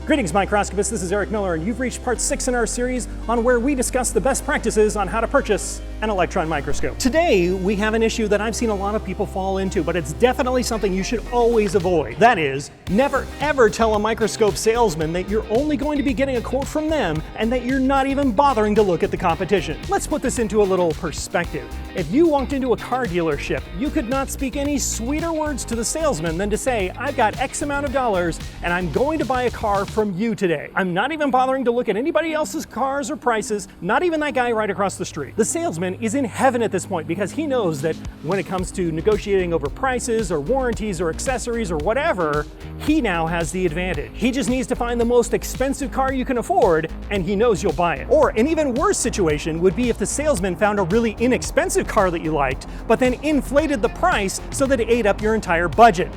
Greetings, microscopists. This is Eric Miller, and you've reached part 6 in our series on where we discuss the best practices on how to purchase an electron microscope. Today, we have an issue that I've seen a lot of people fall into, but it's definitely something you should always avoid. That is, never ever tell a microscope salesman that you're only going to be getting a quote from them and that you're not even bothering to look at the competition. Let's put this into a little perspective. If you walked into a car dealership, you could not speak any sweeter words to the salesman than to say, I've got X amount of dollars and I'm going to buy a car from you today. I'm not even bothering to look at anybody else's cars or prices, not even that guy right across the street. The salesman is in heaven at this point because he knows that when it comes to negotiating over prices or warranties or accessories or whatever, he now has the advantage. He just needs to find the most expensive car you can afford and he knows you'll buy it. Or an even worse situation would be if the salesman found a really inexpensive car that you liked, but then inflated the price so that it ate up your entire budget.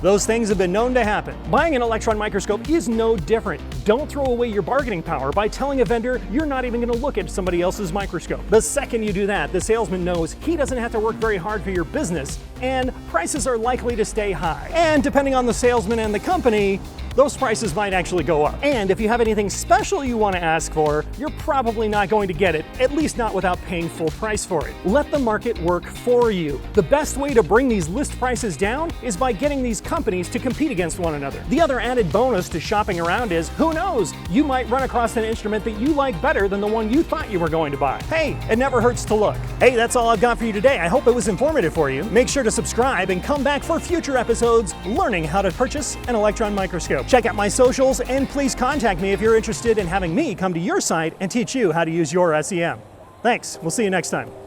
Those things have been known to happen. Buying an electron microscope is no different. Don't throw away your bargaining power by telling a vendor you're not even going to look at somebody else's microscope. The second you do that, the salesman knows he doesn't have to work very hard for your business, and prices are likely to stay high. And depending on the salesman and the company, those prices might actually go up. And if you have anything special you want to ask for, you're probably not going to get it, at least not without paying full price for it. Let the market work for you. The best way to bring these list prices down is by getting these companies to compete against one another. The other added bonus to shopping around is, who knows, you might run across an instrument that you like better than the one you thought you were going to buy. Hey, it never hurts to look. Hey, that's all I've got for you today. I hope it was informative for you. Make sure to subscribe and come back for future episodes learning how to purchase an electron microscope. Check out my socials and please contact me if you're interested in having me come to your site and teach you how to use your SEM. Thanks. We'll see you next time.